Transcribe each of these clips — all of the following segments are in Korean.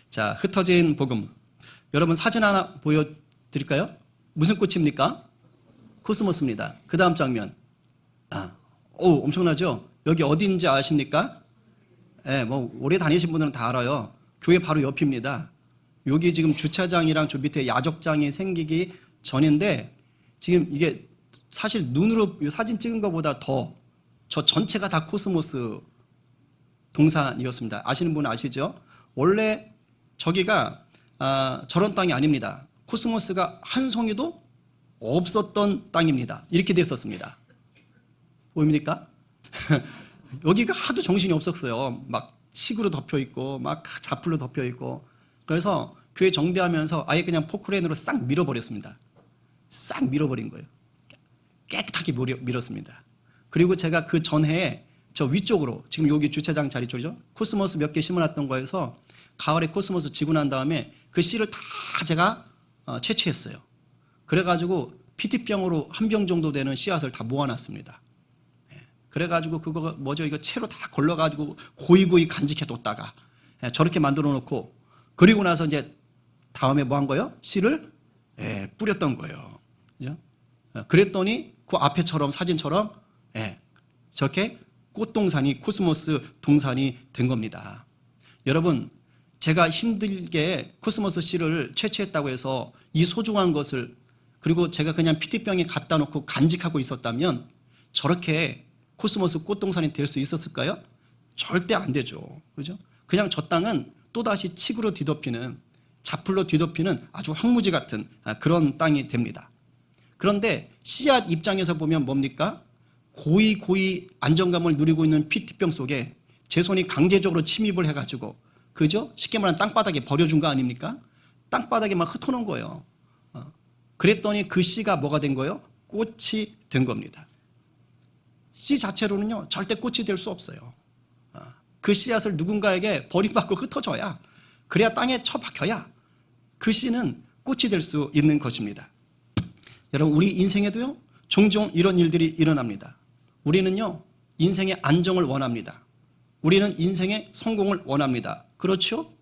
자, 흩어진 복음. 여러분 사진 하나 보여드릴까요? 무슨 꽃입니까? 코스모스입니다. 그 다음 장면. 오, 엄청나죠? 여기 어딘지 아십니까? 네, 뭐 오래 다니신 분들은 다 알아요. 교회 바로 옆입니다. 여기 지금 주차장이랑 저 밑에 야적장이 생기기 전인데 지금 이게 사실 눈으로 이 사진 찍은 것보다 더 저 전체가 다 코스모스 동산이었습니다. 아시는 분 아시죠? 원래 저기가 저런 땅이 아닙니다. 코스모스가 한 송이도 없었던 땅입니다. 이렇게 됐었습니다. 보입니까? 여기가 하도 정신이 없었어요. 막 칡으로 덮여 있고 막 자풀로 덮여 있고 그래서 교회 정비하면서 아예 그냥 포크레인으로 싹 밀어버렸습니다. 싹 밀어버린 거예요. 깨끗하게 밀었습니다. 그리고 제가 그 전해에 저 위쪽으로 지금 여기 주차장 자리 쪽이죠. 코스모스 몇 개 심어놨던 거에서 가을에 코스모스 지고 난 다음에 그 씨를 다 제가 채취했어요. 그래가지고 피티병으로 한 병 정도 되는 씨앗을 다 모아놨습니다. 그래가지고 그거 뭐죠? 이거 채로 다 걸러가지고 고이고이 간직해뒀다가 저렇게 만들어 놓고 그리고 나서 이제 다음에 뭐 한 거예요? 씨를 뿌렸던 거예요. 그죠? 그랬더니 그 앞에처럼 사진처럼 저렇게 꽃동산이 코스모스 동산이 된 겁니다. 여러분 제가 힘들게 코스모스 씨를 채취했다고 해서 이 소중한 것을 그리고 제가 그냥 피티병에 갖다 놓고 간직하고 있었다면 저렇게 코스모스 꽃동산이 될 수 있었을까요? 절대 안 되죠. 그죠? 그냥 저 땅은 또다시 칡으로 뒤덮이는 자풀로 뒤덮이는 아주 황무지 같은 그런 땅이 됩니다. 그런데 씨앗 입장에서 보면 뭡니까? 고이 안정감을 누리고 있는 피티병 속에 제 손이 강제적으로 침입을 해가지고 그죠? 쉽게 말하면 땅바닥에 버려준 거 아닙니까? 땅바닥에 막 흩어놓은 거예요. 그랬더니 그 씨가 뭐가 된 거예요? 꽃이 된 겁니다. 씨 자체로는요 절대 꽃이 될 수 없어요. 그 씨앗을 누군가에게 버림받고 흩어져야 그래야 땅에 처박혀야 그 씨는 꽃이 될 수 있는 것입니다. 여러분 우리 인생에도요 종종 이런 일들이 일어납니다. 우리는요 인생의 안정을 원합니다. 우리는 인생의 성공을 원합니다. 그렇죠?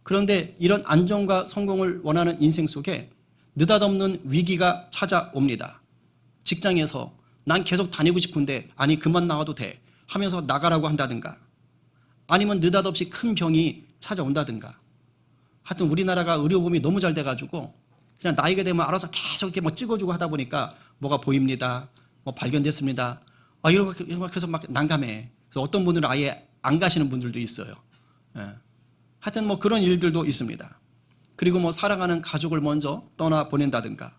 그런데 이런 안정과 성공을 원하는 인생 속에 느닷없는 위기가 찾아옵니다. 직장에서 난 계속 다니고 싶은데 아니 그만 나와도 돼 하면서 나가라고 한다든가 아니면 느닷없이 큰 병이 찾아온다든가 하여튼 우리나라가 의료보험이 너무 잘 돼가지고 그냥 나이가 되면 알아서 계속 이렇게 뭐 찍어주고 하다 보니까 뭐가 보입니다. 뭐 발견됐습니다. 이렇게 해서 막 난감해. 그래서 어떤 분들은 아예 안 가시는 분들도 있어요. 하여튼 뭐 그런 일들도 있습니다. 그리고 뭐 사랑하는 가족을 먼저 떠나 보낸다든가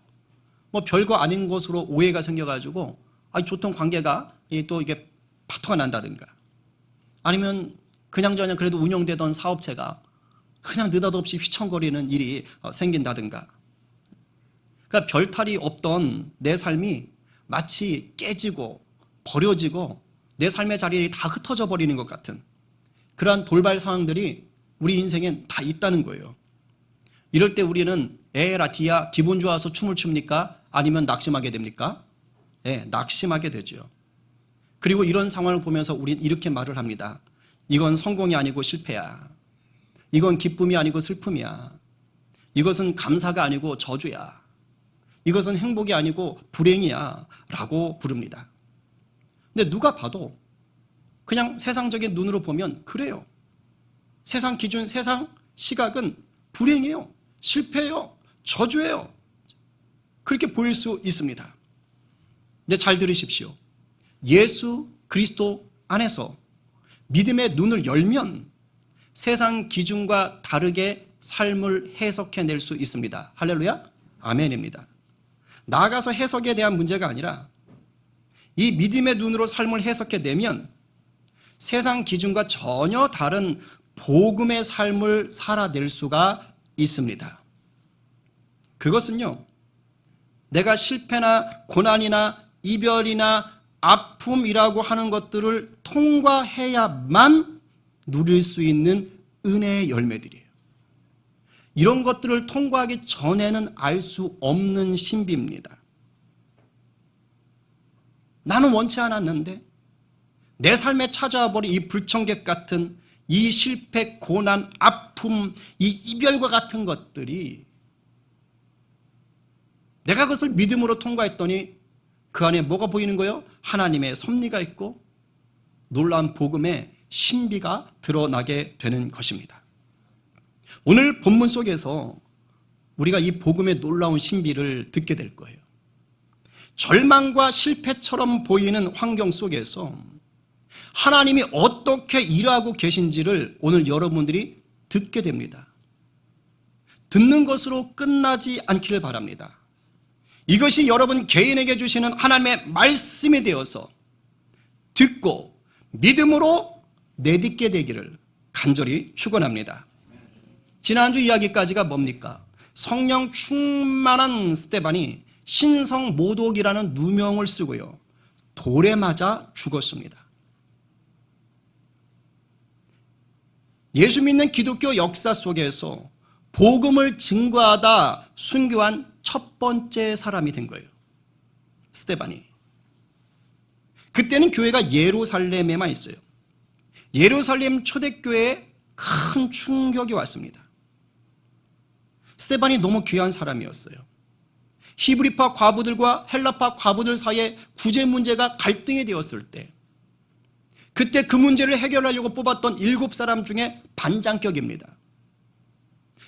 뭐 별거 아닌 것으로 오해가 생겨가지고 좋던 관계가 또 이게 파토가 난다든가 아니면 그냥저냥 그래도 운영되던 사업체가 그냥 느닷없이 휘청거리는 일이 생긴다든가 그러니까 별탈이 없던 내 삶이 마치 깨지고 버려지고 내 삶의 자리에 다 흩어져 버리는 것 같은 그러한 돌발 상황들이 우리 인생엔 다 있다는 거예요. 이럴 때 우리는 에라디야 기분 좋아서 춤을 춥니까? 아니면 낙심하게 됩니까? 낙심하게 되죠. 그리고 이런 상황을 보면서 우리는 이렇게 말을 합니다. 이건 성공이 아니고 실패야. 이건 기쁨이 아니고 슬픔이야. 이것은 감사가 아니고 저주야. 이것은 행복이 아니고 불행이야 라고 부릅니다. 근데 누가 봐도 그냥 세상적인 눈으로 보면 그래요. 세상 기준, 세상 시각은 불행이에요. 실패예요. 저주예요. 그렇게 보일 수 있습니다. 근데 잘 들으십시오. 예수 그리스도 안에서 믿음의 눈을 열면 세상 기준과 다르게 삶을 해석해낼 수 있습니다. 할렐루야? 아멘입니다. 나아가서 해석에 대한 문제가 아니라 이 믿음의 눈으로 삶을 해석해내면 세상 기준과 전혀 다른 복음의 삶을 살아낼 수가 있습니다. 그것은요, 내가 실패나 고난이나 이별이나 아픔이라고 하는 것들을 통과해야만 누릴 수 있는 은혜의 열매들이에요. 이런 것들을 통과하기 전에는 알 수 없는 신비입니다. 나는 원치 않았는데 내 삶에 찾아와 버린 이 불청객 같은 이 실패, 고난, 아픔, 이 이별과 같은 것들이 내가 그것을 믿음으로 통과했더니 그 안에 뭐가 보이는 거예요? 하나님의 섭리가 있고 놀라운 복음의 신비가 드러나게 되는 것입니다. 오늘 본문 속에서 우리가 이 복음의 놀라운 신비를 듣게 될 거예요. 절망과 실패처럼 보이는 환경 속에서 하나님이 어떻게 일하고 계신지를 오늘 여러분들이 듣게 됩니다. 듣는 것으로 끝나지 않기를 바랍니다. 이것이 여러분 개인에게 주시는 하나님의 말씀이 되어서 듣고 믿음으로 내딛게 되기를 간절히 축원합니다. 지난주 이야기까지가 뭡니까? 성령 충만한 스데반이 신성 모독이라는 누명을 쓰고요, 돌에 맞아 죽었습니다. 예수 믿는 기독교 역사 속에서 복음을 증거하다 순교한 첫 번째 사람이 된 거예요, 스데반이. 그때는 교회가 예루살렘에만 있어요. 예루살렘 초대교회에 큰 충격이 왔습니다. 스데반이 너무 귀한 사람이었어요. 히브리파 과부들과 헬라파 과부들 사이에 구제 문제가 갈등이 되었을 때, 그때 그 문제를 해결하려고 뽑았던 7사람 중에 반장격입니다.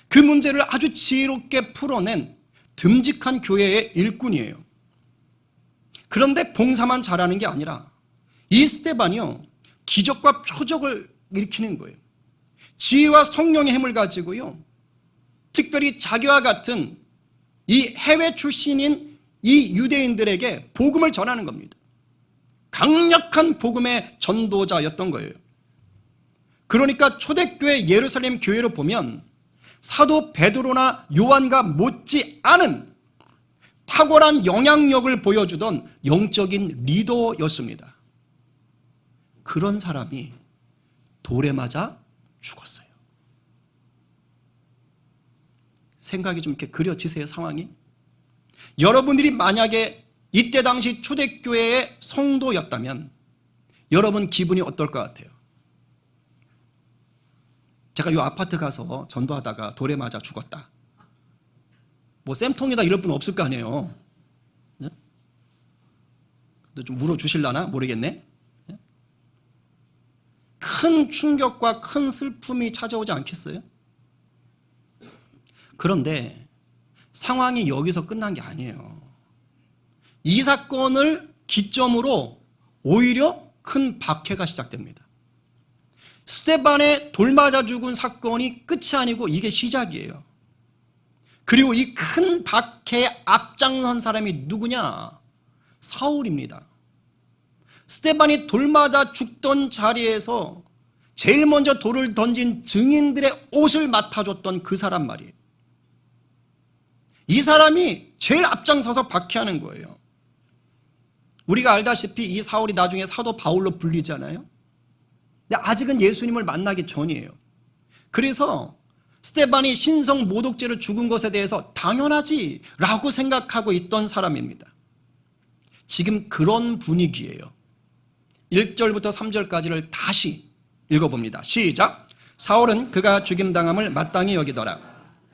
그 문제를 아주 지혜롭게 풀어낸 듬직한 교회의 일꾼이에요. 그런데 봉사만 잘하는 게 아니라 이 스데반이요, 기적과 표적을 일으키는 거예요. 지혜와 성령의 힘을 가지고요, 특별히 자기와 같은 이 해외 출신인 이 유대인들에게 복음을 전하는 겁니다. 강력한 복음의 전도자였던 거예요. 그러니까 초대교회 예루살렘 교회로 보면 사도 베드로나 요한과 못지 않은 탁월한 영향력을 보여주던 영적인 리더였습니다. 그런 사람이 돌에 맞아 죽었어요. 생각이 좀 이렇게 그려지세요, 상황이? 여러분들이 만약에 이때 당시 초대교회의 성도였다면 여러분 기분이 어떨 것 같아요? 제가 이 아파트 가서 전도하다가 돌에 맞아 죽었다. 뭐 쌤통이다 이럴 분 없을 거 아니에요. 네? 좀 물어주실라나 모르겠네. 네? 큰 충격과 큰 슬픔이 찾아오지 않겠어요? 그런데 상황이 여기서 끝난 게 아니에요. 이 사건을 기점으로 오히려 큰 박해가 시작됩니다. 스데반의 돌 맞아 죽은 사건이 끝이 아니고 이게 시작이에요. 그리고 이 큰 박해에 앞장선 사람이 누구냐? 사울입니다. 스데반이 돌 맞아 죽던 자리에서 제일 먼저 돌을 던진 증인들의 옷을 맡아줬던 그 사람 말이에요. 이 사람이 제일 앞장서서 박해하는 거예요. 우리가 알다시피 이 사울이 나중에 사도 바울로 불리잖아요. 근데 아직은 예수님을 만나기 전이에요. 그래서 스데반이 신성 모독죄로 죽은 것에 대해서 당연하지 라고 생각하고 있던 사람입니다. 지금 그런 분위기예요. 1절부터 3절까지를 다시 읽어봅니다. 시작. 사울은 그가 죽임당함을 마땅히 여기더라.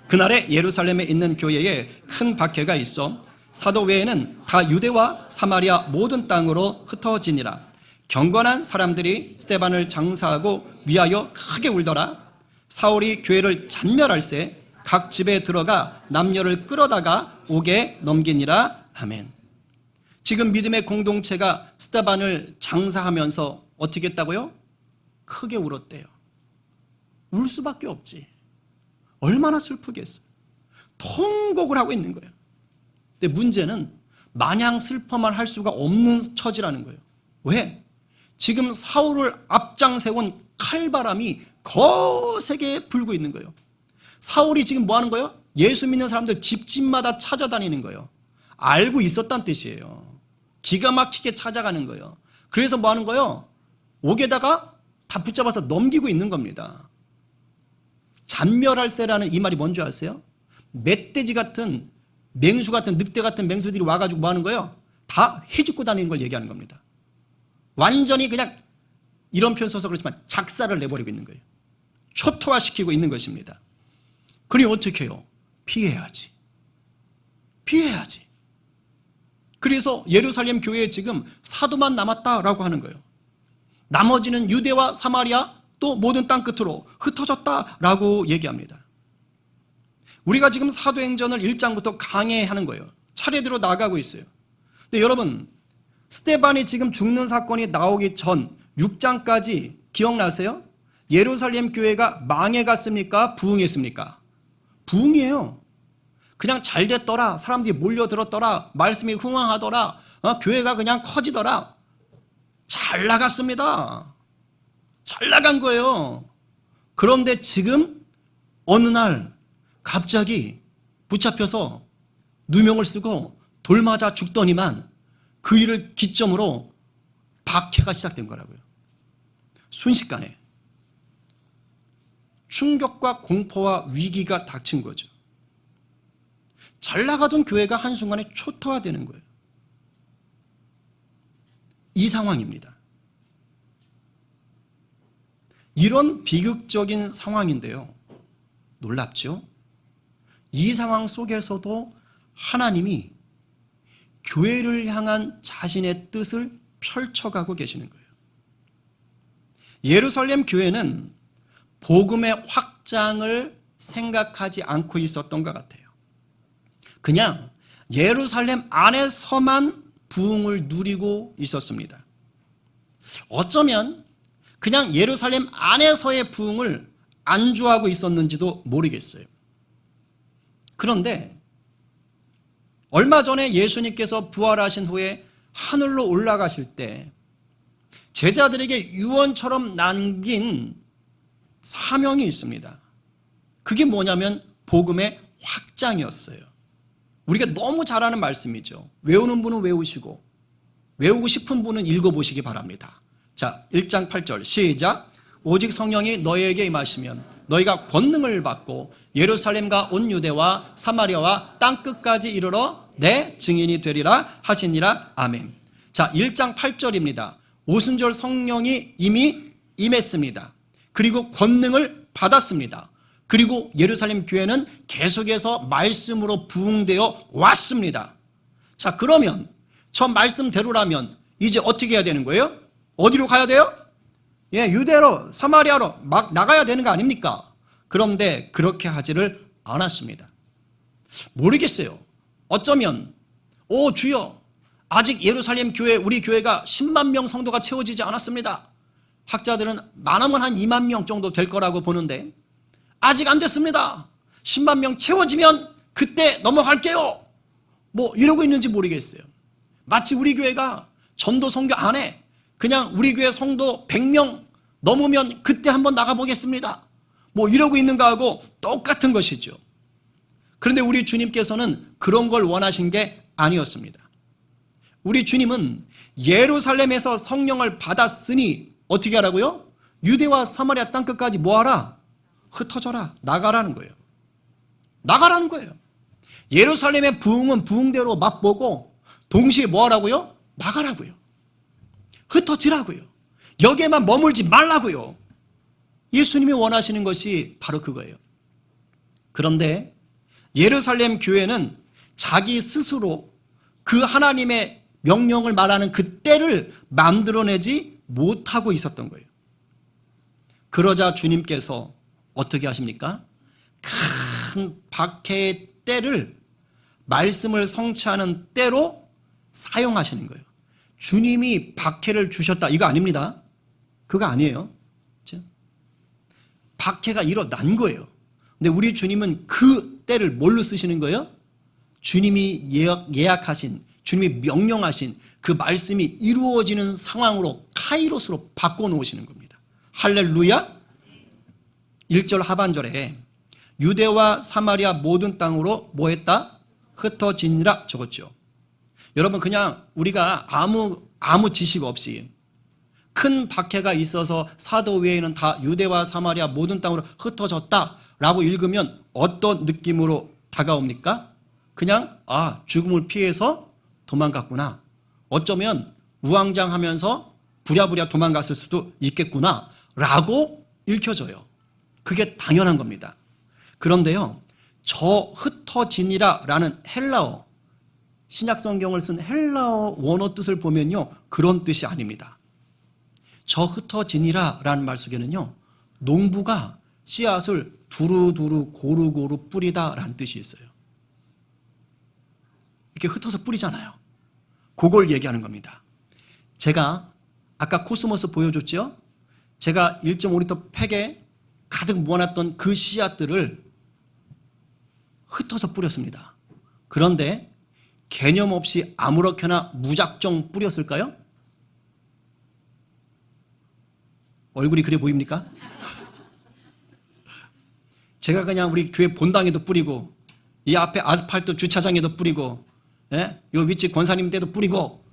그날에 예루살렘에 있는 교회에 큰 박해가 있어 사도 외에는 다 유대와 사마리아 모든 땅으로 흩어지니라. 경건한 사람들이 스데반을 장사하고 위하여 크게 울더라. 사울이 교회를 잔멸할세 각 집에 들어가 남녀를 끌어다가 옥에 넘기니라. 아멘. 지금 믿음의 공동체가 스데반을 장사하면서 어떻게 했다고요? 크게 울었대요. 울 수밖에 없지. 얼마나 슬프겠어요. 통곡을 하고 있는 거예요. 근데 문제는 마냥 슬퍼만 할 수가 없는 처지라는 거예요. 왜? 지금 사울을 앞장 세운 칼바람이 거세게 불고 있는 거예요. 사울이 지금 뭐 하는 거예요? 예수 믿는 사람들 집집마다 찾아다니는 거예요. 알고 있었다는 뜻이에요. 기가 막히게 찾아가는 거예요. 그래서 뭐 하는 거예요? 옥에다가 다 붙잡아서 넘기고 있는 겁니다. 잔멸할세라는 이 말이 뭔지 아세요? 멧돼지 같은 맹수 같은 늑대 같은 맹수들이 와가지고 뭐 하는 거예요? 다 해집고 다니는 걸 얘기하는 겁니다. 완전히 그냥 이런 표현 써서 그렇지만 작사를 내버리고 있는 거예요. 초토화시키고 있는 것입니다. 그러니 어떻게 해요? 피해야지. 피해야지. 그래서 예루살렘 교회에 지금 사도만 남았다라고 하는 거예요. 나머지는 유대와 사마리아 또 모든 땅 끝으로 흩어졌다라고 얘기합니다. 우리가 지금 사도행전을 1장부터 강해하는 거예요. 차례대로 나가고 있어요. 근데 여러분, 스데반이 지금 죽는 사건이 나오기 전 6장까지 기억나세요? 예루살렘 교회가 망해갔습니까? 부흥했습니까? 부흥이에요. 그냥 잘 됐더라. 사람들이 몰려들었더라. 말씀이 흥황하더라. 교회가 그냥 커지더라. 잘 나갔습니다. 잘 나간 거예요. 그런데 지금 어느 날 갑자기 붙잡혀서 누명을 쓰고 돌 맞아 죽더니만 그 일을 기점으로 박해가 시작된 거라고요. 순식간에 충격과 공포와 위기가 닥친 거죠. 잘 나가던 교회가 한순간에 초토화되는 거예요. 이 상황입니다. 이런 비극적인 상황인데요. 놀랍죠? 이 상황 속에서도 하나님이 교회를 향한 자신의 뜻을 펼쳐가고 계시는 거예요. 예루살렘 교회는 복음의 확장을 생각하지 않고 있었던 것 같아요. 그냥 예루살렘 안에서만 부흥을 누리고 있었습니다. 어쩌면 그냥 예루살렘 안에서의 부흥을 안주하고 있었는지도 모르겠어요. 그런데 얼마 전에 예수님께서 부활하신 후에 하늘로 올라가실 때 제자들에게 유언처럼 남긴 사명이 있습니다. 그게 뭐냐면 복음의 확장이었어요. 우리가 너무 잘 아는 말씀이죠. 외우는 분은 외우시고 외우고 싶은 분은 읽어보시기 바랍니다. 자, 1장 8절 시작. 오직 성령이 너희에게 임하시면 너희가 권능을 받고 예루살렘과 온 유대와 사마리아와 땅끝까지 이르러 내 증인이 되리라 하시니라. 아멘. 자, 1장 8절입니다. 오순절 성령이 이미 임했습니다. 그리고 권능을 받았습니다. 그리고 예루살렘 교회는 계속해서 말씀으로 부흥되어 왔습니다. 자, 그러면 저 말씀대로라면 이제 어떻게 해야 되는 거예요? 어디로 가야 돼요? 유대로 사마리아로 막 나가야 되는 거 아닙니까? 그런데 그렇게 하지를 않았습니다. 모르겠어요. 어쩌면 주여 아직 예루살렘 교회 우리 교회가 10만 명 성도가 채워지지 않았습니다. 학자들은 많으면 한 2만 명 정도 될 거라고 보는데 아직 안 됐습니다. 10만 명 채워지면 그때 넘어갈게요. 이러고 있는지 모르겠어요. 마치 우리 교회가 전도 선교 안 해. 그냥 우리 교회 성도 100명 넘으면 그때 한번 나가보겠습니다. 이러고 있는 거하고 똑같은 것이죠. 그런데 우리 주님께서는 그런 걸 원하신 게 아니었습니다. 우리 주님은 예루살렘에서 성령을 받았으니 어떻게 하라고요? 유대와 사마리아 땅끝까지 뭐하라? 흩어져라. 나가라는 거예요. 나가라는 거예요. 예루살렘의 부흥은 부흥대로 맛보고 동시에 뭐하라고요? 나가라고요. 흩어지라고요. 여기에만 머물지 말라고요. 예수님이 원하시는 것이 바로 그거예요. 그런데 예루살렘 교회는 자기 스스로 그 하나님의 명령을 말하는 그 때를 만들어내지 못하고 있었던 거예요. 그러자 주님께서 어떻게 하십니까? 큰 박해의 때를 말씀을 성취하는 때로 사용하시는 거예요. 주님이 박해를 주셨다 이거 아닙니다. 그거 아니에요. 그렇죠? 박해가 일어난 거예요. 근데 우리 주님은 그 때를 뭘로 쓰시는 거예요? 주님이 예약하신, 주님이 명령하신 그 말씀이 이루어지는 상황으로 카이로스로 바꿔놓으시는 겁니다. 할렐루야. 1절 하반절에 유대와 사마리아 모든 땅으로 뭐 했다? 흩어지니라 적었죠. 여러분 그냥 우리가 아무 지식 없이 큰 박해가 있어서 사도 외에는 다 유대와 사마리아 모든 땅으로 흩어졌다라고 읽으면 어떤 느낌으로 다가옵니까? 그냥 죽음을 피해서 도망갔구나. 어쩌면 우왕장하면서 부랴부랴 도망갔을 수도 있겠구나 라고 읽혀져요. 그게 당연한 겁니다. 그런데요, 저 흩어지니라 라는 헬라어, 신약 성경을 쓴 헬라어 원어 뜻을 보면요, 그런 뜻이 아닙니다. 저 흩어지니라 라는 말 속에는요, 농부가 씨앗을 두루두루 고루고루 뿌리다 라는 뜻이 있어요. 이렇게 흩어서 뿌리잖아요. 그걸 얘기하는 겁니다. 제가 아까 코스모스 보여줬죠? 제가 1.5리터 팩에 가득 모아놨던 그 씨앗들을 흩어서 뿌렸습니다. 그런데 개념 없이 아무렇게나 무작정 뿌렸을까요? 얼굴이 그래 보입니까? 제가 그냥 우리 교회 본당에도 뿌리고, 이 앞에 아스팔트 주차장에도 뿌리고, 예? 요 위치 권사님 때도 뿌리고,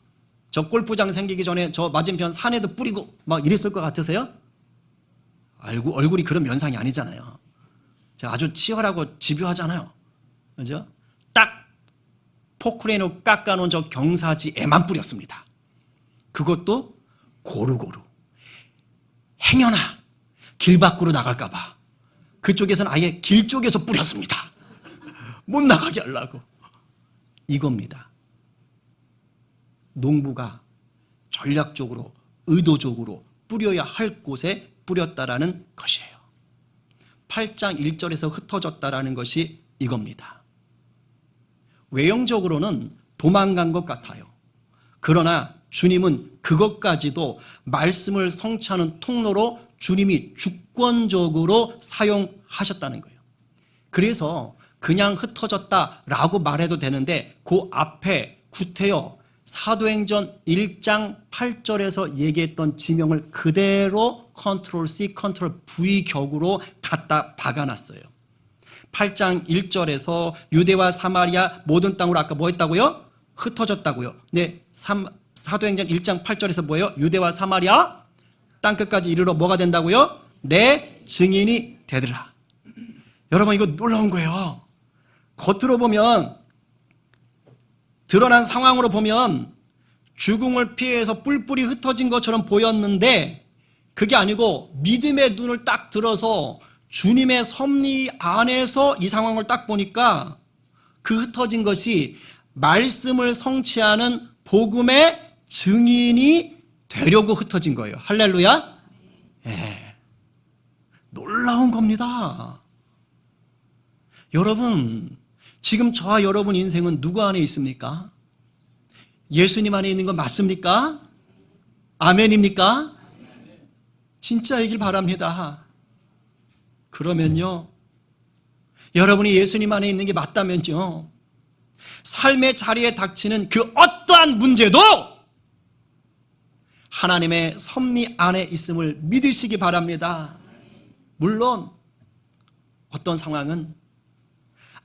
저 골프장 생기기 전에 저 맞은편 산에도 뿌리고 막 이랬을 것 같으세요? 얼굴이 그런 면상이 아니잖아요. 제가 아주 치열하고 집요하잖아요. 그죠? 딱 포크레인으로 깎아놓은 저 경사지에만 뿌렸습니다. 그것도 고루고루. 행여나 길 밖으로 나갈까봐 그쪽에서는 아예 길 쪽에서 뿌렸습니다. 못 나가게 하려고. 이겁니다. 농부가 전략적으로, 의도적으로 뿌려야 할 곳에 뿌렸다라는 것이에요. 8장 1절에서 흩어졌다라는 것이 이겁니다. 외형적으로는 도망간 것 같아요. 그러나 주님은 그것까지도 말씀을 성취하는 통로로 주님이 주권적으로 사용하셨다는 거예요. 그래서 그냥 흩어졌다라고 말해도 되는데 그 앞에 구태여 사도행전 1장 8절에서 얘기했던 지명을 그대로 컨트롤 C, 컨트롤 V 격으로 갖다 박아놨어요. 8장 1절에서 유대와 사마리아 모든 땅으로 아까 뭐 했다고요? 흩어졌다고요. 네, 사도행전 1장 8절에서 뭐예요? 유대와 사마리아 땅끝까지 이르러 뭐가 된다고요? 내 증인이 되리라. 여러분, 이거 놀라운 거예요. 겉으로 보면, 드러난 상황으로 보면 죽음을 피해서 뿔뿔이 흩어진 것처럼 보였는데 그게 아니고 믿음의 눈을 딱 들어서 주님의 섭리 안에서 이 상황을 딱 보니까 그 흩어진 것이 말씀을 성취하는 복음의 증인이 되려고 흩어진 거예요. 할렐루야. 예. 놀라운 겁니다. 여러분, 지금 저와 여러분 인생은 누구 안에 있습니까? 예수님 안에 있는 건 맞습니까? 아멘입니까? 진짜이길 바랍니다. 그러면요, 여러분이 예수님 안에 있는 게 맞다면요, 삶의 자리에 닥치는 그 어떠한 문제도 하나님의 섭리 안에 있음을 믿으시기 바랍니다. 물론 어떤 상황은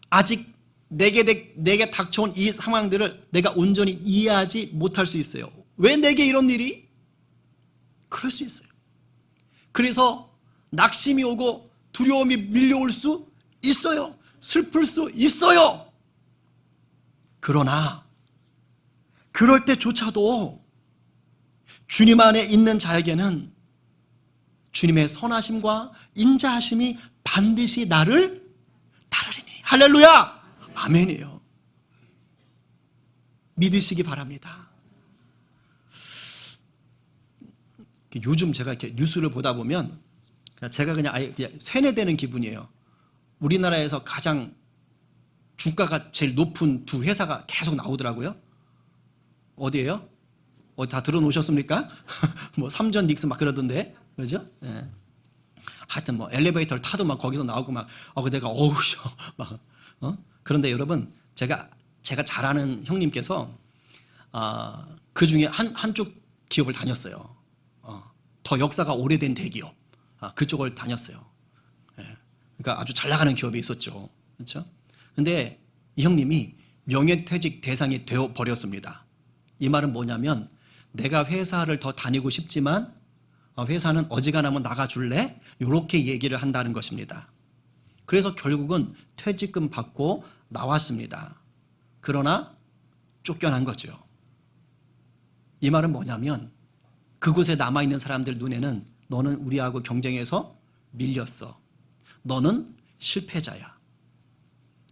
아직 내게 닥쳐온 이 상황들을 내가 온전히 이해하지 못할 수 있어요. 왜 내게 이런 일이? 그럴 수 있어요. 그래서 낙심이 오고 두려움이 밀려올 수 있어요. 슬플 수 있어요. 그러나 그럴 때조차도 주님 안에 있는 자에게는 주님의 선하심과 인자하심이 반드시 나를 따르리니. 할렐루야! 아멘이에요. 믿으시기 바랍니다. 요즘 제가 이렇게 뉴스를 보다 보면 제가 그냥 아예 세뇌되는 기분이에요. 우리나라에서 가장 주가가 제일 높은 두 회사가 계속 나오더라고요. 어디예요? 다 들어놓으셨습니까? 뭐 삼전 닉스 막 그러던데, 그죠? 네. 하여튼 뭐 엘리베이터를 타도 막 거기서 나오고 막 내가 막 그런데 여러분, 제가 잘 아는 형님께서 그 중에 한쪽 기업을 다녔어요. 더 역사가 오래된 대기업, 그쪽을 다녔어요. 네. 그러니까 아주 잘 나가는 기업이 있었죠, 그렇죠? 근데 이 형님이 명예퇴직 대상이 되어 버렸습니다. 이 말은 뭐냐면, 내가 회사를 더 다니고 싶지만 회사는 어지간하면 나가줄래? 이렇게 얘기를 한다는 것입니다. 그래서 결국은 퇴직금 받고 나왔습니다. 그러나 쫓겨난 거죠. 이 말은 뭐냐면, 그곳에 남아있는 사람들 눈에는 너는 우리하고 경쟁해서 밀렸어. 너는 실패자야.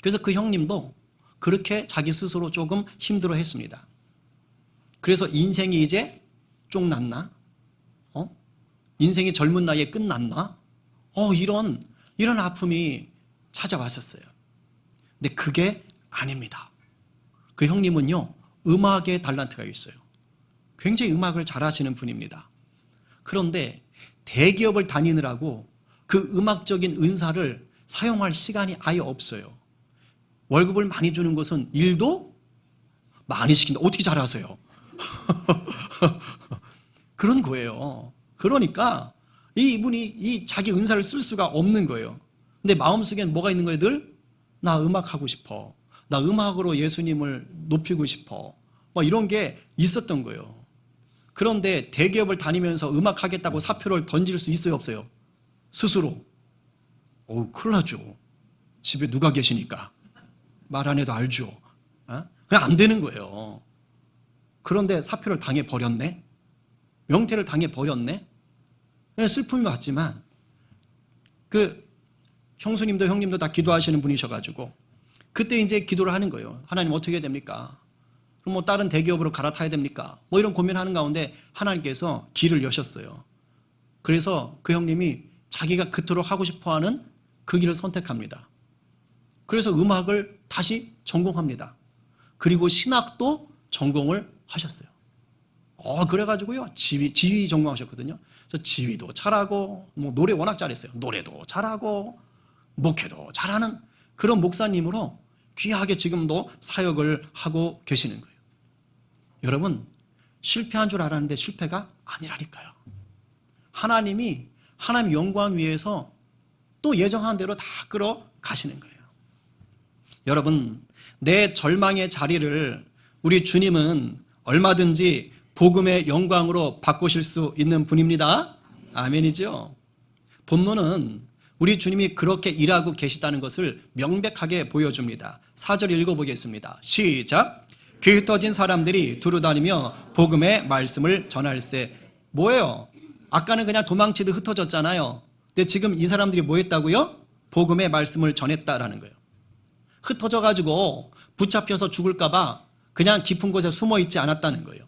그래서 그 형님도 그렇게 자기 스스로 조금 힘들어 했습니다. 그래서 인생이 이제 쫑났나? 인생이 젊은 나이에 끝났나? 이런 아픔이 찾아왔었어요. 근데 그게 아닙니다. 그 형님은요, 음악의 달란트가 있어요. 굉장히 음악을 잘하시는 분입니다. 그런데 대기업을 다니느라고 그 음악적인 은사를 사용할 시간이 아예 없어요. 월급을 많이 주는 것은 일도 많이 시킨다. 어떻게 잘하세요? 그런 거예요. 그러니까 이분이 이 자기 은사를 쓸 수가 없는 거예요. 근데 마음속엔 뭐가 있는 거예요? 늘 나 음악하고 싶어. 나 음악으로 예수님을 높이고 싶어. 막 이런 게 있었던 거예요. 그런데 대기업을 다니면서 음악하겠다고 사표를 던질 수 있어요? 없어요? 스스로. 큰일 나죠. 집에 누가 계시니까. 말 안 해도 알죠. 그냥 안 되는 거예요. 그런데 사표를 당해버렸네? 명태를 당해버렸네? 슬픔이 왔지만 그 형수님도 형님도 다 기도하시는 분이셔가지고 그때 이제 기도를 하는 거예요. 하나님 어떻게 해야 됩니까? 그럼 뭐 다른 대기업으로 갈아타야 됩니까? 뭐 이런 고민하는 가운데 하나님께서 길을 여셨어요. 그래서 그 형님이 자기가 그토록 하고 싶어하는 그 길을 선택합니다. 그래서 음악을 다시 전공합니다. 그리고 신학도 전공을 하셨어요. 그래가지고요, 지휘 전공하셨거든요. 그래서 지휘도 잘하고, 뭐 노래 워낙 잘했어요. 노래도 잘하고, 목회도 잘하는 그런 목사님으로 귀하게 지금도 사역을 하고 계시는 거예요. 여러분, 실패한 줄 알았는데 실패가 아니라니까요. 하나님이 하나님 영광 위해서 또 예정한 대로 다 끌어가시는 거예요. 여러분, 내 절망의 자리를 우리 주님은 얼마든지 복음의 영광으로 바꾸실 수 있는 분입니다. 아멘이죠. 본문은 우리 주님이 그렇게 일하고 계시다는 것을 명백하게 보여줍니다. 4절 읽어보겠습니다. 시작. 그 흩어진 사람들이 두루다니며 복음의 말씀을 전할세. 뭐예요? 아까는 그냥 도망치듯 흩어졌잖아요. 근데 지금 이 사람들이 뭐 했다고요? 복음의 말씀을 전했다라는 거예요. 흩어져가지고 붙잡혀서 죽을까봐 그냥 깊은 곳에 숨어 있지 않았다는 거예요.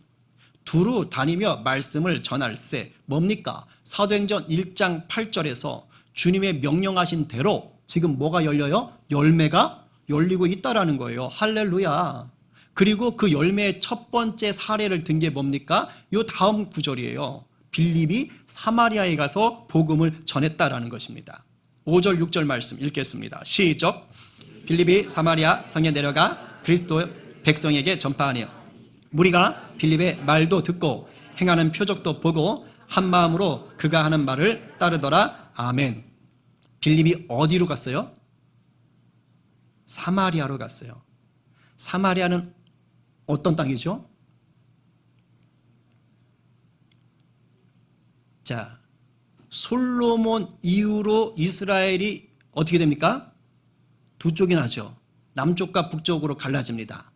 두루 다니며 말씀을 전할세. 뭡니까? 사도행전 1장 8절에서 주님의 명령하신 대로 지금 뭐가 열려요? 열매가 열리고 있다라는 거예요. 할렐루야. 그리고 그 열매의 첫 번째 사례를 든 게 뭡니까? 이 다음 구절이에요. 빌립이 사마리아에 가서 복음을 전했다라는 것입니다. 5절 6절 말씀 읽겠습니다. 시작. 빌립이 사마리아 성에 내려가 그리스도 백성에게 전파하니 무리가 빌립의 말도 듣고 행하는 표적도 보고 한 마음으로 그가 하는 말을 따르더라. 아멘. 빌립이 어디로 갔어요? 사마리아로 갔어요. 사마리아는 어떤 땅이죠? 자, 솔로몬 이후로 이스라엘이 어떻게 됩니까? 두 쪽이 나죠. 남쪽과 북쪽으로 갈라집니다.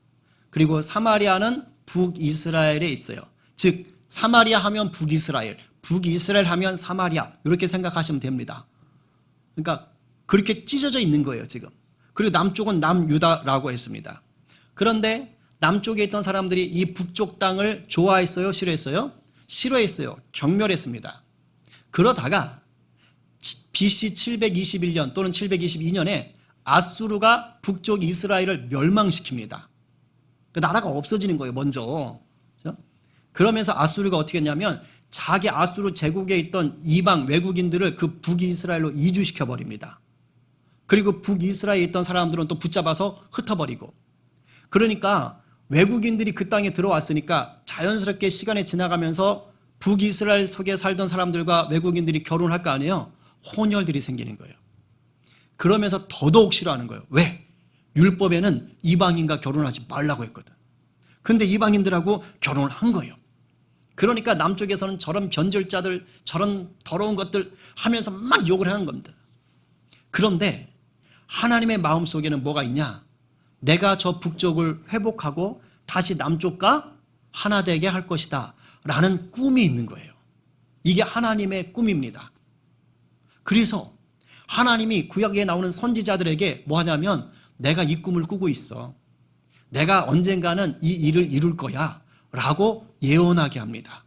그리고 사마리아는 북이스라엘에 있어요. 즉 사마리아 하면 북이스라엘, 북이스라엘 하면 사마리아, 이렇게 생각하시면 됩니다. 그러니까 그렇게 찢어져 있는 거예요 지금. 그리고 남쪽은 남유다라고 했습니다. 그런데 남쪽에 있던 사람들이 이 북쪽 땅을 좋아했어요? 싫어했어요? 싫어했어요. 경멸했습니다. 그러다가 BC 721년 또는 722년에 아수르가 북쪽 이스라엘을 멸망시킵니다. 나라가 없어지는 거예요 먼저. 그러면서 아수르가 어떻게 했냐면 자기 아수르 제국에 있던 이방 외국인들을 그 북이스라엘로 이주시켜버립니다. 그리고 북이스라엘에 있던 사람들은 또 붙잡아서 흩어버리고. 그러니까 외국인들이 그 땅에 들어왔으니까 자연스럽게 시간이 지나가면서 북이스라엘 속에 살던 사람들과 외국인들이 결혼할 거 아니에요. 혼혈들이 생기는 거예요. 그러면서 더더욱 싫어하는 거예요. 왜? 율법에는 이방인과 결혼하지 말라고 했거든. 근데 이방인들하고 결혼을 한 거예요. 그러니까 남쪽에서는 저런 변절자들, 저런 더러운 것들 하면서 막 욕을 하는 겁니다. 그런데 하나님의 마음속에는 뭐가 있냐? 내가 저 북쪽을 회복하고 다시 남쪽과 하나 되게 할 것이다 라는 꿈이 있는 거예요. 이게 하나님의 꿈입니다. 그래서 하나님이 구약에 나오는 선지자들에게 뭐 하냐면 내가 이 꿈을 꾸고 있어. 내가 언젠가는 이 일을 이룰 거야 라고 예언하게 합니다.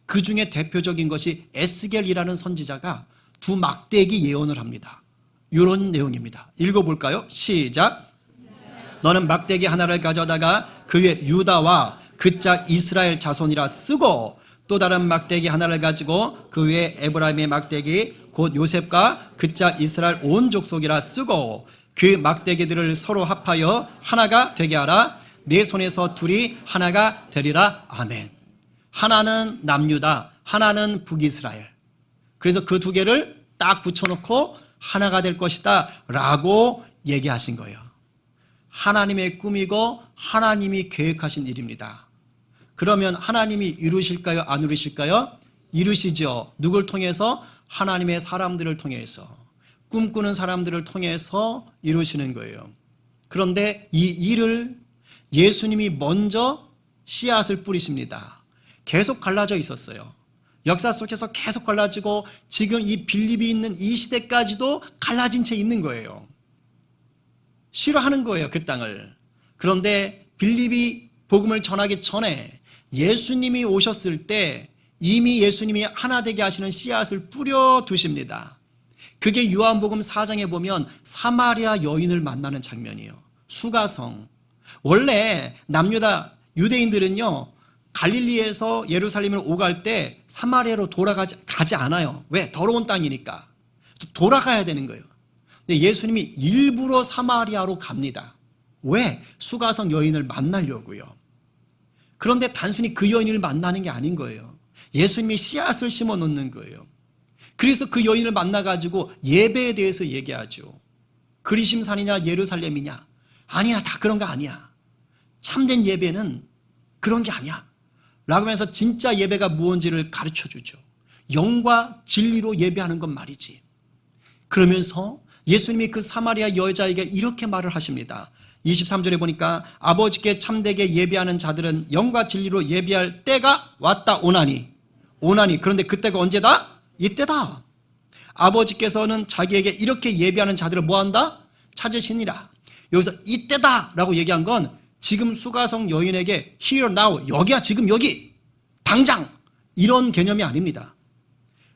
그 중에 대표적인 것이 에스겔이라는 선지자가 두 막대기 예언을 합니다. 이런 내용입니다. 읽어볼까요? 시작. 너는 막대기 하나를 가져다가 그 위에 유다와 그 짝 이스라엘 자손이라 쓰고 또 다른 막대기 하나를 가지고 그 위에 에브라임의 막대기 곧 요셉과 그 짝 이스라엘 온 족속이라 쓰고 그 막대기들을 서로 합하여 하나가 되게 하라. 내 손에서 둘이 하나가 되리라. 아멘. 하나는 남유다, 하나는 북이스라엘. 그래서 그 두 개를 딱 붙여놓고 하나가 될 것이다 라고 얘기하신 거예요. 하나님의 꿈이고 하나님이 계획하신 일입니다. 그러면 하나님이 이루실까요? 안 이루실까요? 이루시죠. 누굴 통해서? 하나님의 사람들을 통해서, 꿈꾸는 사람들을 통해서 이루시는 거예요. 그런데 이 일을 예수님이 먼저 씨앗을 뿌리십니다. 계속 갈라져 있었어요. 역사 속에서 계속 갈라지고 지금 이 빌립이 있는 이 시대까지도 갈라진 채 있는 거예요. 싫어하는 거예요, 그 땅을. 그런데 빌립이 복음을 전하기 전에 예수님이 오셨을 때 이미 예수님이 하나 되게 하시는 씨앗을 뿌려 두십니다. 그게 요한복음 4장에 보면 사마리아 여인을 만나는 장면이에요. 수가성. 원래 남유다 유대인들은요, 갈릴리에서 예루살렘을 오갈 때 사마리아로 돌아가지 않아요. 왜? 더러운 땅이니까. 돌아가야 되는 거예요. 근데 예수님이 일부러 사마리아로 갑니다. 왜? 수가성 여인을 만나려고요. 그런데 단순히 그 여인을 만나는 게 아닌 거예요. 예수님이 씨앗을 심어 놓는 거예요. 그래서 그 여인을 만나가지고 예배에 대해서 얘기하죠. 그리심산이냐 예루살렘이냐? 아니야, 다 그런 거 아니야. 참된 예배는 그런 게 아니야 라고 하면서 진짜 예배가 무엇인지를 가르쳐 주죠. 영과 진리로 예배하는 건 말이지. 그러면서 예수님이 그 사마리아 여자에게 이렇게 말을 하십니다. 23절에 보니까 아버지께 참되게 예배하는 자들은 영과 진리로 예배할 때가 왔다 오나니. 그런데 그때가 언제다? 이때다. 아버지께서는 자기에게 이렇게 예배하는 자들을 뭐한다? 찾으시니라. 여기서 이때다 라고 얘기한 건 지금 수가성 여인에게 here now, 여기야, 지금 여기, 당장, 이런 개념이 아닙니다.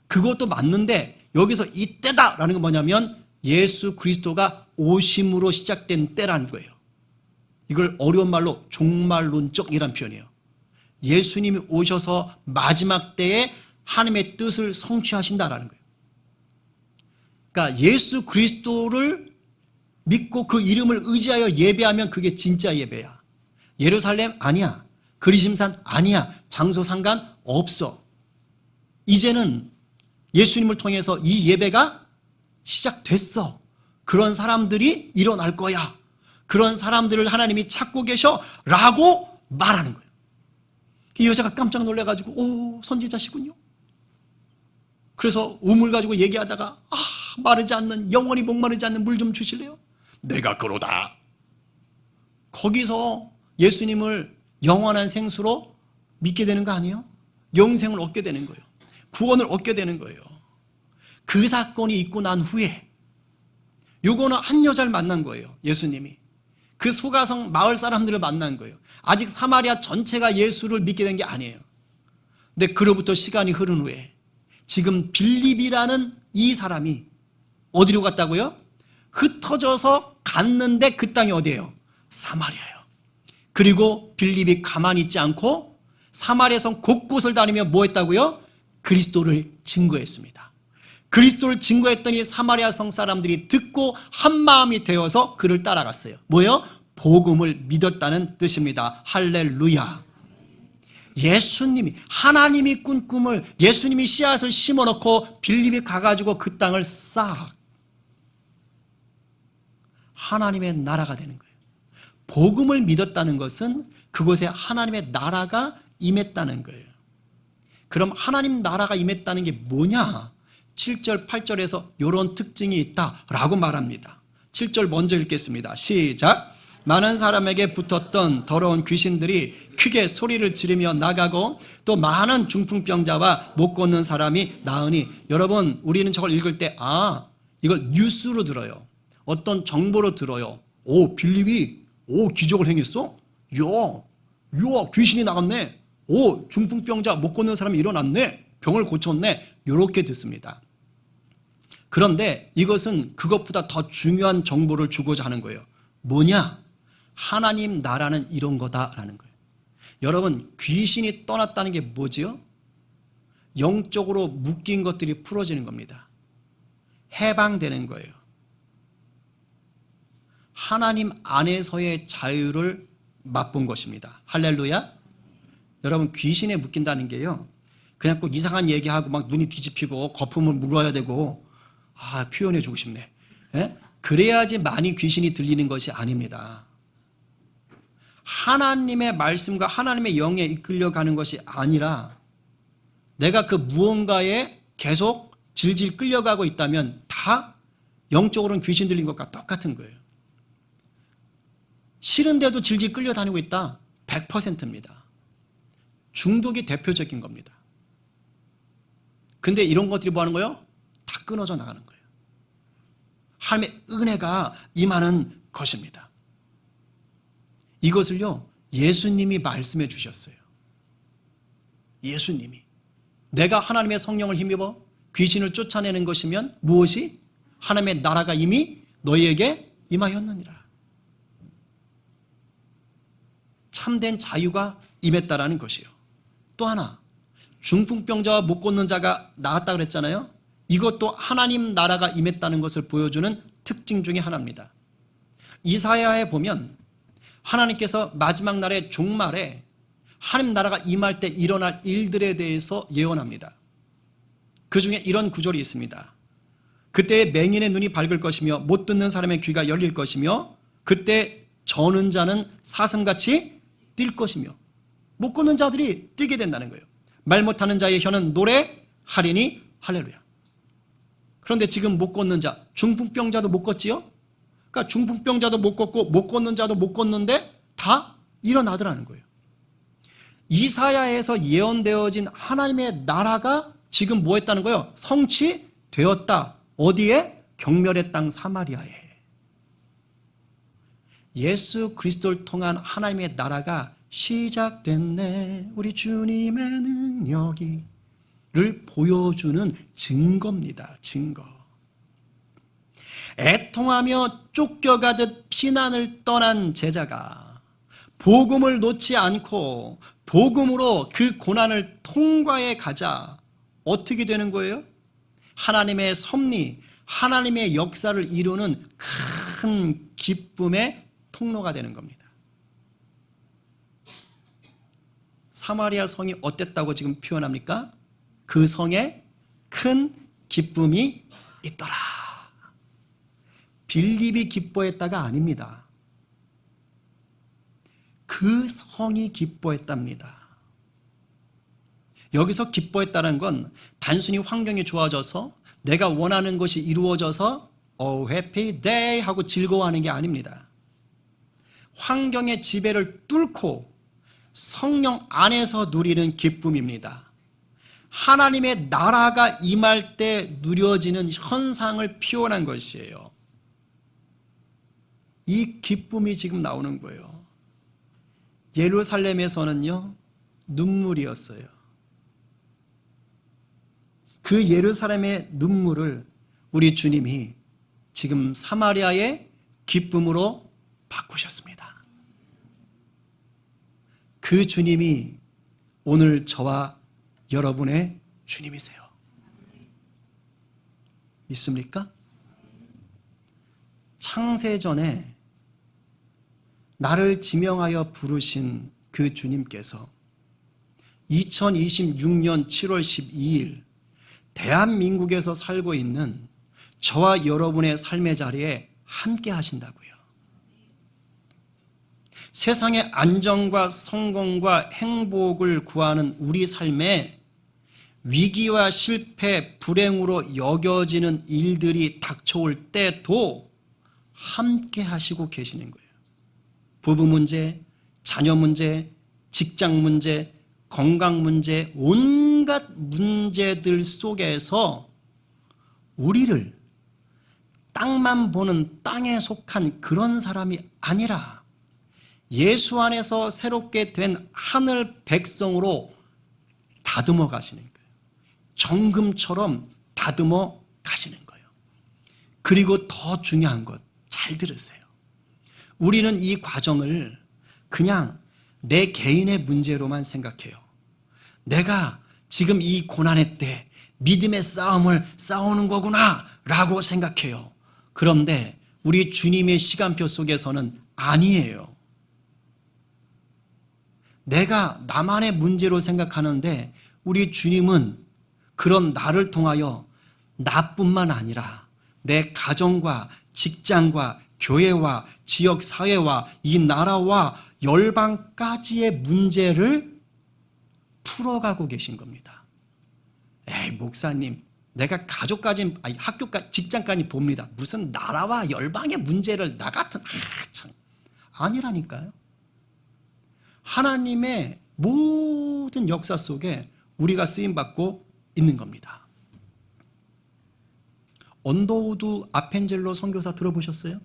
그것도 맞는데 여기서 이때다라는 건 뭐냐면 예수 그리스도가 오심으로 시작된 때라는 거예요. 이걸 어려운 말로 종말론적이라는 표현이에요. 예수님이 오셔서 마지막 때에 하나님의 뜻을 성취하신다라는 거예요. 그러니까 예수 그리스도를 믿고 그 이름을 의지하여 예배하면 그게 진짜 예배야. 예루살렘 아니야. 그리심산 아니야. 장소 상관 없어. 이제는 예수님을 통해서 이 예배가 시작됐어. 그런 사람들이 일어날 거야. 그런 사람들을 하나님이 찾고 계셔 라고 말하는 거예요. 이 여자가 깜짝 놀라가지고 오, 선지자시군요. 그래서 우물 가지고 얘기하다가 마르지 않는, 영원히 목마르지 않는 물 좀 주실래요? 내가 그러다. 거기서 예수님을 영원한 생수로 믿게 되는 거 아니에요? 영생을 얻게 되는 거예요. 구원을 얻게 되는 거예요. 그 사건이 있고 난 후에 요거는 한 여자를 만난 거예요. 예수님이. 그 수가성 마을 사람들을 만난 거예요. 아직 사마리아 전체가 예수를 믿게 된 게 아니에요. 근데 그로부터 시간이 흐른 후에 지금 빌립이라는 이 사람이 어디로 갔다고요? 흩어져서 갔는데 그 땅이 어디예요? 사마리아예요. 그리고 빌립이 가만히 있지 않고 사마리아성 곳곳을 다니며 뭐 했다고요? 그리스도를 증거했습니다. 그리스도를 증거했더니 사마리아 성 사람들이 듣고 한마음이 되어서 그를 따라갔어요. 뭐요? 복음을 믿었다는 뜻입니다. 할렐루야. 예수님이, 하나님이 꾼 꿈을 예수님이 씨앗을 심어놓고 빌립이 가가지고 그 땅을 싹 하나님의 나라가 되는 거예요. 복음을 믿었다는 것은 그곳에 하나님의 나라가 임했다는 거예요. 그럼 하나님 나라가 임했다는 게 뭐냐? 7절, 8절에서 이런 특징이 있다라고 말합니다. 7절 먼저 읽겠습니다. 시작. 많은 사람에게 붙었던 더러운 귀신들이 크게 소리를 지르며 나가고 또 많은 중풍병자와 못 걷는 사람이 나으니. 여러분, 우리는 저걸 읽을 때 이걸 뉴스로 들어요. 어떤 정보로 들어요. 오, 빌립이 기적을 행했어? 야, 귀신이 나갔네. 오, 중풍병자 못 걷는 사람이 일어났네. 병을 고쳤네. 이렇게 듣습니다. 그런데 이것은 그것보다 더 중요한 정보를 주고자 하는 거예요. 뭐냐? 하나님 나라는 이런 거다라는 거예요. 여러분, 귀신이 떠났다는 게 뭐지요? 영적으로 묶인 것들이 풀어지는 겁니다. 해방되는 거예요. 하나님 안에서의 자유를 맛본 것입니다. 할렐루야. 여러분, 귀신에 묶인다는 게요, 그냥 꼭 이상한 얘기하고 막 눈이 뒤집히고 거품을 물어야 되고, 표현해 주고 싶네. 예? 그래야지 많이 귀신이 들리는 것이 아닙니다. 하나님의 말씀과 하나님의 영에 이끌려가는 것이 아니라 내가 그 무언가에 계속 질질 끌려가고 있다면 다 영적으로는 귀신 들린 것과 똑같은 거예요. 싫은데도 질질 끌려다니고 있다. 100%입니다. 중독이 대표적인 겁니다. 근데 이런 것들이 뭐 하는 거예요? 다 끊어져 나가는 거예요. 하나님의 은혜가 임하는 것입니다. 이것을요, 예수님이 말씀해 주셨어요. 예수님이. 내가 하나님의 성령을 힘입어 귀신을 쫓아내는 것이면 무엇이? 하나님의 나라가 이미 너희에게 임하였느니라. 참된 자유가 임했다라는 것이요. 또 하나, 중풍병자와 못 걷는 자가 나았다 그랬잖아요. 이것도 하나님 나라가 임했다는 것을 보여주는 특징 중에 하나입니다. 이사야에 보면 하나님께서 마지막 날의 종말에 하나님 나라가 임할 때 일어날 일들에 대해서 예언합니다. 그 중에 이런 구절이 있습니다. 그때 맹인의 눈이 밝을 것이며 못 듣는 사람의 귀가 열릴 것이며 그때 저는 자는 사슴같이 뛸 것이며 못 걷는 자들이 뛰게 된다는 거예요. 말 못하는 자의 혀는 노래하리니 할렐루야. 그런데 지금 못 걷는 자, 중풍병자도 못 걷지요? 그러니까 중풍병자도 못 걷고 못 걷는 자도 못 걷는데 다 일어나더라는 거예요. 이사야에서 예언되어진 하나님의 나라가 지금 뭐 했다는 거예요? 성취되었다. 어디에? 경멸의 땅 사마리아에. 예수 그리스도를 통한 하나님의 나라가 시작됐네. 우리 주님의 능력이 를 보여주는 증거입니다. 증거. 애통하며 쫓겨가듯 피난을 떠난 제자가 복음을 놓지 않고 복음으로 그 고난을 통과해 가자. 어떻게 되는 거예요? 하나님의 섭리, 하나님의 역사를 이루는 큰 기쁨의 통로가 되는 겁니다. 사마리아 성이 어땠다고 지금 표현합니까? 그 성에 큰 기쁨이 있더라. 빌립이 기뻐했다가 아닙니다. 그 성이 기뻐했답니다. 여기서 기뻐했다는 건 단순히 환경이 좋아져서 내가 원하는 것이 이루어져서 happy day 하고 즐거워하는 게 아닙니다. 환경의 지배를 뚫고 성령 안에서 누리는 기쁨입니다. 하나님의 나라가 임할 때 누려지는 현상을 표현한 것이에요. 이 기쁨이 지금 나오는 거예요. 예루살렘에서는요, 눈물이었어요. 그 예루살렘의 눈물을 우리 주님이 지금 사마리아의 기쁨으로 바꾸셨습니다. 그 주님이 오늘 저와 여러분의 주님이세요. 믿습니까? 창세전에 나를 지명하여 부르신 그 주님께서 2026년 7월 12일 대한민국에서 살고 있는 저와 여러분의 삶의 자리에 함께 하신다고요. 세상의 안정과 성공과 행복을 구하는 우리 삶에 위기와 실패, 불행으로 여겨지는 일들이 닥쳐올 때도 함께 하시고 계시는 거예요. 부부 문제, 자녀 문제, 직장 문제, 건강 문제, 온갖 문제들 속에서 우리를 땅만 보는 땅에 속한 그런 사람이 아니라 예수 안에서 새롭게 된 하늘 백성으로 다듬어 가시는 거예요. 정금처럼 다듬어 가시는 거예요. 그리고 더 중요한 것, 잘 들으세요. 우리는 이 과정을 그냥 내 개인의 문제로만 생각해요. 내가 지금 이 고난의 때 믿음의 싸움을 싸우는 거구나 라고 생각해요. 그런데 우리 주님의 시간표 속에서는 아니에요. 내가 나만의 문제로 생각하는데 우리 주님은 그런 나를 통하여 나뿐만 아니라 내 가정과 직장과 교회와 지역 사회와 이 나라와 열방까지의 문제를 풀어가고 계신 겁니다. 에이, 목사님, 내가 가족까지, 아니, 학교까지, 직장까지 봅니다. 무슨 나라와 열방의 문제를 나 같은, 참. 아니라니까요. 하나님의 모든 역사 속에 우리가 쓰임받고 있는 겁니다. 언더우드 아펜젤로 선교사 들어보셨어요?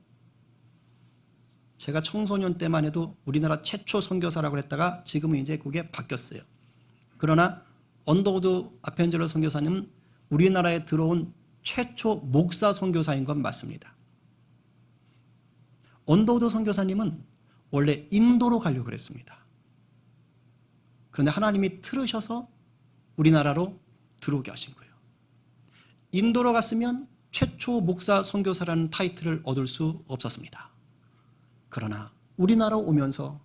제가 청소년 때만 해도 우리나라 최초 선교사라고 했다가 지금은 이제 그게 바뀌었어요. 그러나 언더우드 아펜젤로 선교사님은 우리나라에 들어온 최초 목사 선교사인 건 맞습니다. 언더우드 선교사님은 원래 인도로 가려고 그랬습니다. 그런데 하나님이 틀으셔서 우리나라로 들어오게 하신 거예요. 인도로 갔으면 최초 목사 선교사라는 타이틀을 얻을 수 없었습니다. 그러나 우리나라 오면서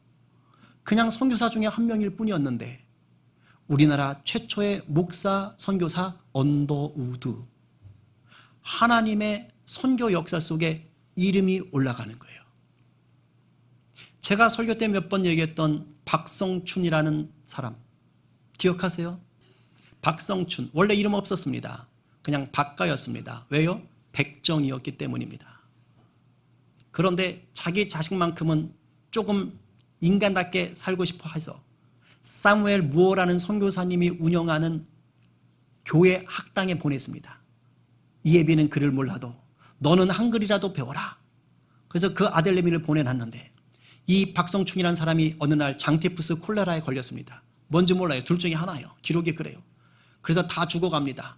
그냥 선교사 중에 한 명일 뿐이었는데 우리나라 최초의 목사 선교사 언더우드, 하나님의 선교 역사 속에 이름이 올라가는 거예요. 제가 설교 때 몇 번 얘기했던 박성춘이라는 사람 기억하세요? 박성춘, 원래 이름 없었습니다. 그냥 박가였습니다. 왜요? 백정이었기 때문입니다. 그런데 자기 자식만큼은 조금 인간답게 살고 싶어 해서 사무엘 무어라는 선교사님이 운영하는 교회 학당에 보냈습니다. 이예비는 글을 몰라도 너는 한글이라도 배워라. 그래서 그 아들내미를 보내놨는데 이 박성춘이라는 사람이 어느 날 장티푸스 콜레라에 걸렸습니다. 뭔지 몰라요. 둘 중에 하나예요. 기록이 그래요. 그래서 다 죽어갑니다.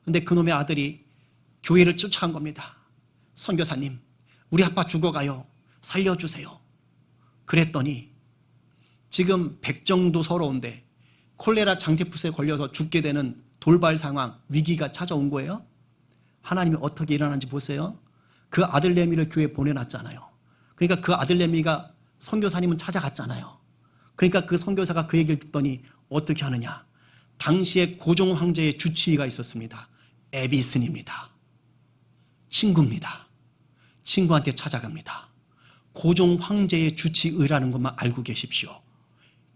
근데 그놈의 아들이 교회를 쫓아간 겁니다. 선교사님, 우리 아빠 죽어가요. 살려주세요. 그랬더니 지금 백정도 서러운데 콜레라 장티푸스에 걸려서 죽게 되는 돌발 상황, 위기가 찾아온 거예요. 하나님이 어떻게 일어나는지 보세요. 그 아들내미를 교회에 보내놨잖아요. 그러니까 그 아들내미가 선교사님은 찾아갔잖아요. 그러니까 그 선교사가 그 얘기를 듣더니 어떻게 하느냐. 당시에 고종 황제의 주치의가 있었습니다. 에비슨입니다. 친구입니다. 친구한테 찾아갑니다. 고종 황제의 주치의라는 것만 알고 계십시오.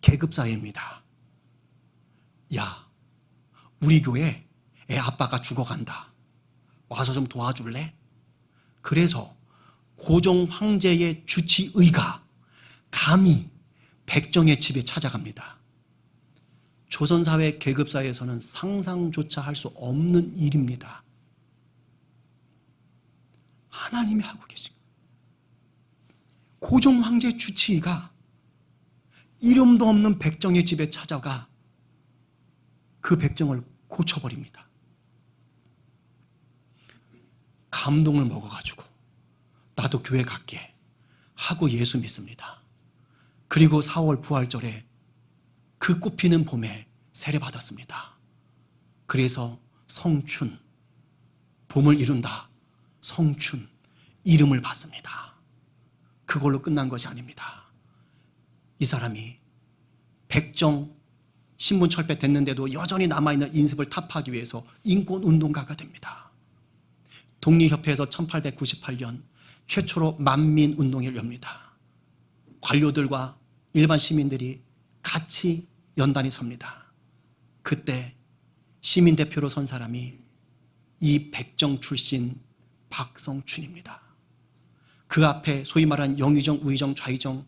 계급사회입니다. 야, 우리 교회 애 아빠가 죽어간다. 와서 좀 도와줄래? 그래서 고종 황제의 주치의가 감히 백정의 집에 찾아갑니다. 조선사회 계급사회에서는 상상조차 할 수 없는 일입니다. 하나님이 하고 계신 거예요. 고종 황제 주치의가 이름도 없는 백정의 집에 찾아가 그 백정을 고쳐버립니다. 감동을 먹어가지고 나도 교회 갈게 하고 예수 믿습니다. 그리고 4월 부활절에 그 꽃피는 봄에 세례받았습니다. 그래서 성춘, 봄을 이룬다. 성춘, 이름을 받습니다. 그걸로 끝난 것이 아닙니다. 이 사람이 백정 신분 철폐됐는데도 여전히 남아있는 인습을 타파하기 위해서 인권운동가가 됩니다. 독립협회에서 1898년 최초로 만민운동을 엽니다. 관료들과 일반 시민들이 같이 연단이 섭니다. 그때 시민대표로 선 사람이 이 백정 출신 박성춘입니다. 그 앞에 소위 말하는 영의정, 우의정, 좌의정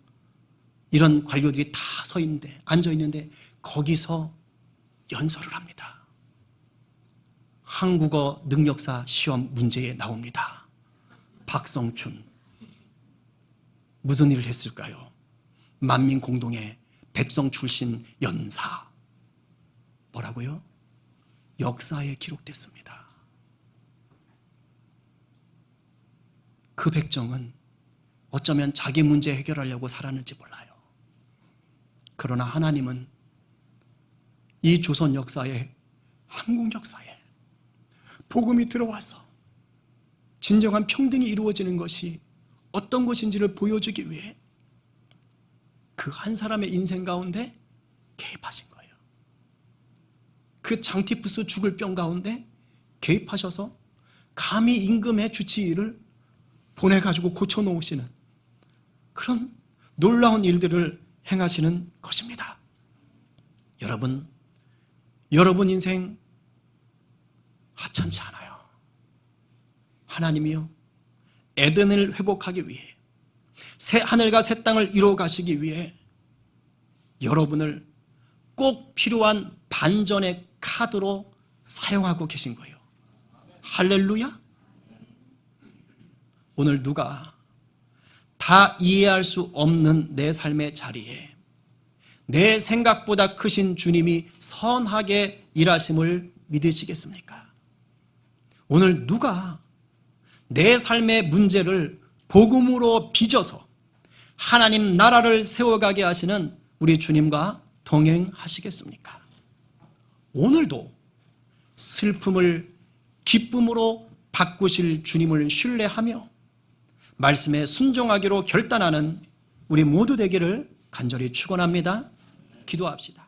이런 관료들이 다 서 있는데, 앉아 있는데 거기서 연설을 합니다. 한국어 능력사 시험 문제에 나옵니다. 박성춘 무슨 일을 했을까요? 만민공동의 백성 출신 연사. 뭐라고요? 역사에 기록됐습니다. 그 백정은 어쩌면 자기 문제 해결하려고 살았는지 몰라요. 그러나 하나님은 이 조선 역사에, 한국 역사에 복음이 들어와서 진정한 평등이 이루어지는 것이 어떤 것인지를 보여주기 위해 그 한 사람의 인생 가운데 개입하신 거예요. 그 장티푸스 죽을 병 가운데 개입하셔서 감히 임금의 주치의를 보내가지고 고쳐놓으시는 그런 놀라운 일들을 행하시는 것입니다. 여러분 인생 하찮지 않아요. 하나님이요, 에덴을 회복하기 위해, 새 하늘과 새 땅을 이루어 가시기 위해 여러분을 꼭 필요한 반전의 카드로 사용하고 계신 거예요. 할렐루야. 오늘 누가 다 이해할 수 없는 내 삶의 자리에 내 생각보다 크신 주님이 선하게 일하심을 믿으시겠습니까? 오늘 누가 내 삶의 문제를 복음으로 빚어서 하나님 나라를 세워가게 하시는 우리 주님과 동행하시겠습니까? 오늘도 슬픔을 기쁨으로 바꾸실 주님을 신뢰하며 말씀에 순종하기로 결단하는 우리 모두 되기를 간절히 축원합니다. 기도합시다.